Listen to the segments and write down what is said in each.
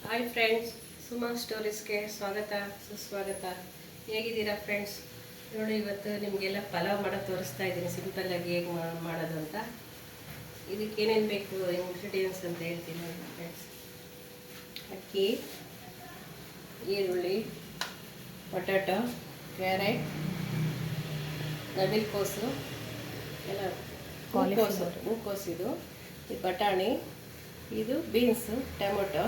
Hi friends, Suma ಸ್ಟೋರೀಸ್ಗೆ ಸ್ವಾಗತ ಸುಸ್ವಾಗತ. ಹೇಗಿದ್ದೀರಾ ಫ್ರೆಂಡ್ಸ್? ನೋಡಿ, ಇವತ್ತು ನಿಮಗೆಲ್ಲ ಪಲಾವ್ ಮಾಡೋದು ತೋರಿಸ್ತಾ ಇದ್ದೀನಿ. ಸಿಂಪಲ್ಲಾಗಿ ಹೇಗೆ ಮಾಡೋದು ಅಂತ. ಇದಕ್ಕೆ ಏನೇನು ಬೇಕು ಇಂಗ್ರೀಡಿಯೆಂಟ್ಸ್ ಅಂತ ಹೇಳ್ತೀನಿ ನೋಡಿ ಫ್ರೆಂಡ್ಸ್. ಅಕ್ಕಿ, ಈರುಳ್ಳಿ, ಪೊಟ್ಯಾಟೊ, ಕ್ಯಾರೆಟ್, ನವಿಲುಕೋಸು ಎಲ್ಲ, ಹೂಕೋಸು, ಇದು ಬಟಾಣಿ, ಇದು ಬೀನ್ಸು, ಟೊಮೊಟೊ,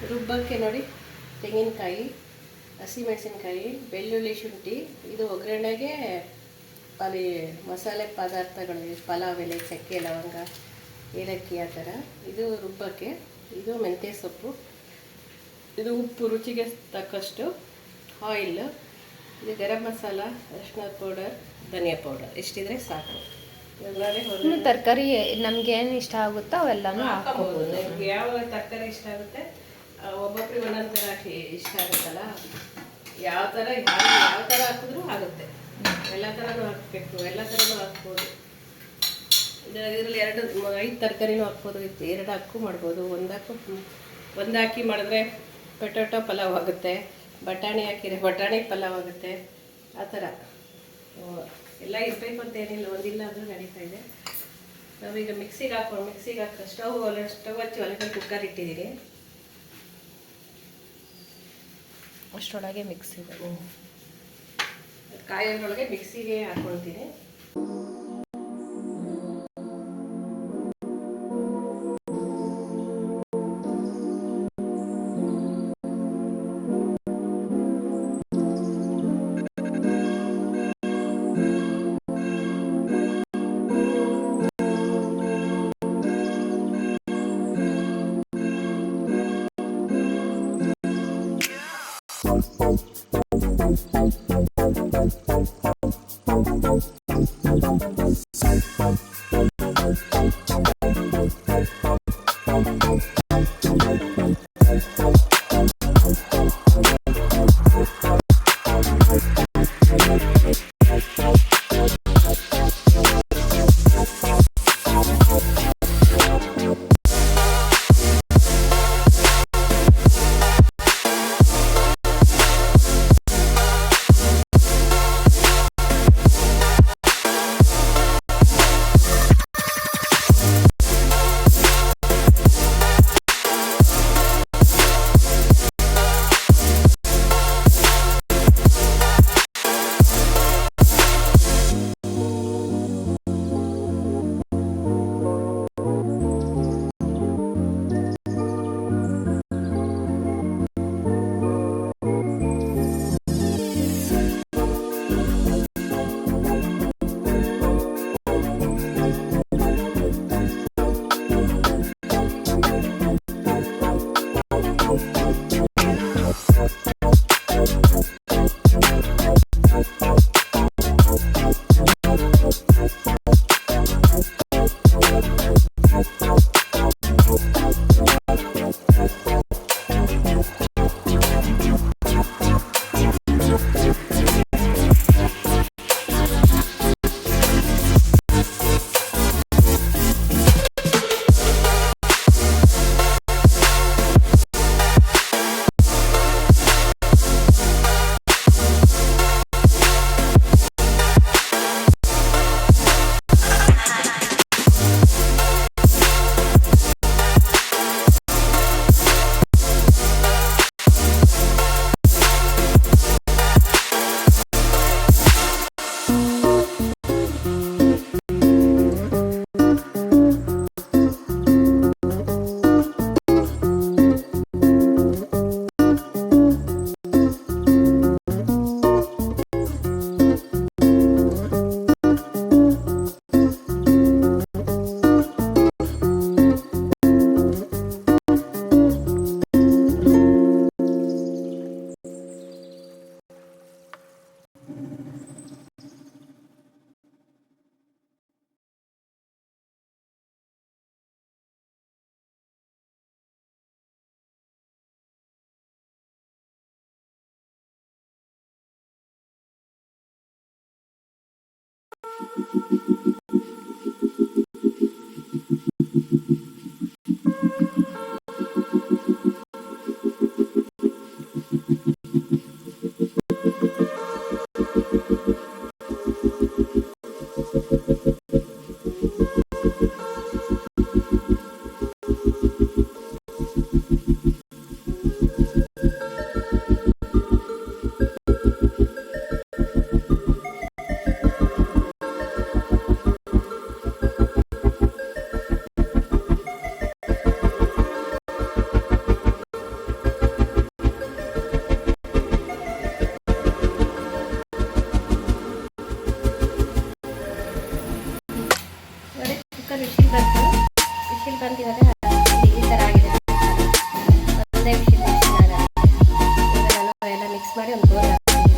ರುಬ್ಬಕ್ಕೆ ನೋಡಿ ತೆಂಗಿನಕಾಯಿ, ಹಸಿಮೆಣಸಿನ್ಕಾಯಿ, ಬೆಳ್ಳುಳ್ಳಿ, ಶುಂಠಿ. ಇದು ಒಗ್ಗರಣೆಗೆ ಅಲ್ಲಿ ಮಸಾಲೆ ಪದಾರ್ಥಗಳು, ಪಲಾವ್ ಎಲೆ, ಚಕ್ಕೆ, ಲವಂಗ, ಏಲಕ್ಕಿ ಆ ಥರ. ಇದು ರುಬ್ಬಕ್ಕೆ. ಇದು ಮೆಂತ್ಯ ಸೊಪ್ಪು, ಇದು ಉಪ್ಪು ರುಚಿಗೆ ತಕ್ಕಷ್ಟು, ಆಯಿಲ್, ಇದು ಗರಂ ಮಸಾಲ, ಅರಿಶಿನ ಪೌಡರ್, ಧನಿಯಾ ಪೌಡರ್. ಇಷ್ಟಿದ್ರೆ ಸಾಕು. ತರಕಾರಿ ನಮ್ಗೆ ಏನು ಇಷ್ಟ ಆಗುತ್ತೋ ಅವೆಲ್ಲನೂ ಹಾಕೋಬಹುದು. ನಿಮ್ಗೆ ಯಾವ ತರಕಾರಿ ಇಷ್ಟ ಆಗುತ್ತೆ, ಒಬ್ಬೊಬ್ರಿಗೆ ಒಂದೊಂದು ಥರ ಇಷ್ಟ ಆಗುತ್ತಲ್ಲ, ಯಾವ ಥರ ಹಾಕಿದ್ರೂ ಆಗುತ್ತೆ. ಎಲ್ಲ ಥರನೂ ಹಾಕಬೇಕು, ಎಲ್ಲ ಥರನೂ ಹಾಕ್ಬೋದು. ಇದರಲ್ಲಿ 5 ತರಕಾರಿನೂ ಹಾಕ್ಬೋದು. 2 ಹಾಕು ಮಾಡ್ಬೋದು, ಒಂದು ಹಾಕಿ ಮಾಡಿದ್ರೆ ಪೊಟ್ಯಾಟೊ ಪಲಾವ್ ಆಗುತ್ತೆ, ಬಟಾಣಿ ಹಾಕಿದ್ರೆ ಬಟಾಣಿ ಪಲಾವ್ ಆಗುತ್ತೆ. ಆ ಥರ ಎಲ್ಲ ಇರಬೇಕು ಅಂತ ಏನಿಲ್ಲ, ಒಂದಿಲ್ಲ ಅಂದರೂ ನಡೀತಾ ಇದೆ. ನಾವೀಗ ಮಿಕ್ಸಿಗೆ ಹಾಕೋ ಸ್ಟವ್ ಹಚ್ಚಿ ಒಳಗಡೆ ಕುಕ್ಕರ್ ಇಟ್ಟಿದ್ದೀರಿ. ಅಷ್ಟರೊಳಗೆ ಮಿಕ್ಸಿ ಕಾಯೋದ್ರೊಳಗೆ ಮಿಕ್ಸಿಗೆ ಹಾಕ್ಕೊಳ್ತೀನಿ. ಕುಕ್ಕರ್ ವಿಶಿಲ್ ಬಂತು ಇವಾಗ ಈ ಥರ ಆಗಿದೆ. ಒಂದೇ ವಿಶಿಲ್ ಆಗುತ್ತೆ. ಈಗ ನಾನು ಎಲ್ಲ ಮಿಕ್ಸ್ ಮಾಡಿ ಒಂದು ಬೋಲ್ ಹಾಕ್ತೀನಿ.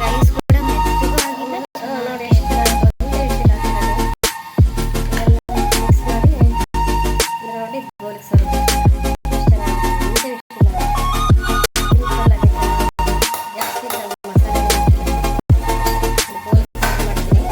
ರೈಸ್ ಕೂಡ ಮೆತ್ತಗೂ ಆಗಿದೆ. ನೋಡಿ ಎಷ್ಟು ಒಂದೇ ವಿಶಿಲ್ ಹಾಕಿರೋದು. ಎಲ್ಲ ಮಿಕ್ಸ್ ಮಾಡಿ ನೋಡಿ ಬೋಲ್ಗೆ ಸರ್ವ್ ಎಷ್ಟು ಚೆನ್ನಾಗಿದೆ. ಒಂದೇ ವಿಶಿಲ್ ಆಗಿದೆ. ಜಾಸ್ತಿ ಮಸಾಲೆ ಬೋಲ್ ಸರ್ವ್ ಮಾಡ್ತೀನಿ.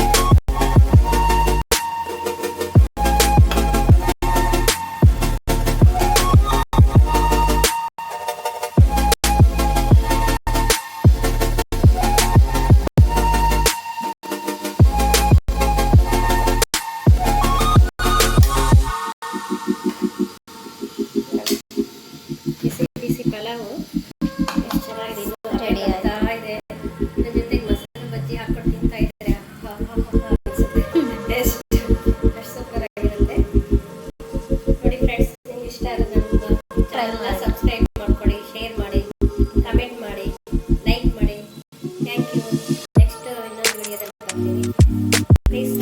ಬಿಸಿ ಬಿಸಿ ಪಲಾವು ಎಷ್ಟು ಚೆನ್ನಾಗಿದೆ. ಇನ್ನೂ ರೆಡಿ ಆಗ್ತಾ ಇದೆ. ಇದ್ರ ಜೊತೆಗೆ ಮಸಾಲೆ ಬಜ್ಜಿ ಹಾಕೊಂಡು ತಿಂತಾ ಇದ್ರೆ ಟೇಸ್ಟ್ ಎಷ್ಟು ಸೂಪರ್ ಆಗಿರುತ್ತೆ. ನೋಡಿ ಫ್ರೆಂಡ್ಸ್, ನಿಮ್ಗೆ ಇಷ್ಟ ಆಗುತ್ತೆ ನಮ್ಮ ಚಾನಲ್ನ ಸಬ್ಸ್ಕ್ರೈಬ್ ಮಾಡ್ಕೊಳ್ಳಿ, ಶೇರ್ ಮಾಡಿ, ಕಮೆಂಟ್ ಮಾಡಿ, ಲೈಕ್ ಮಾಡಿ. Thank you. ನೆಕ್ಸ್ಟ್ ಇನ್ನೊಂದು ವಿಡಿಯೋದಲ್ಲಿ ಬರ್ತೀನಿ. ಪ್ಲೀಸ್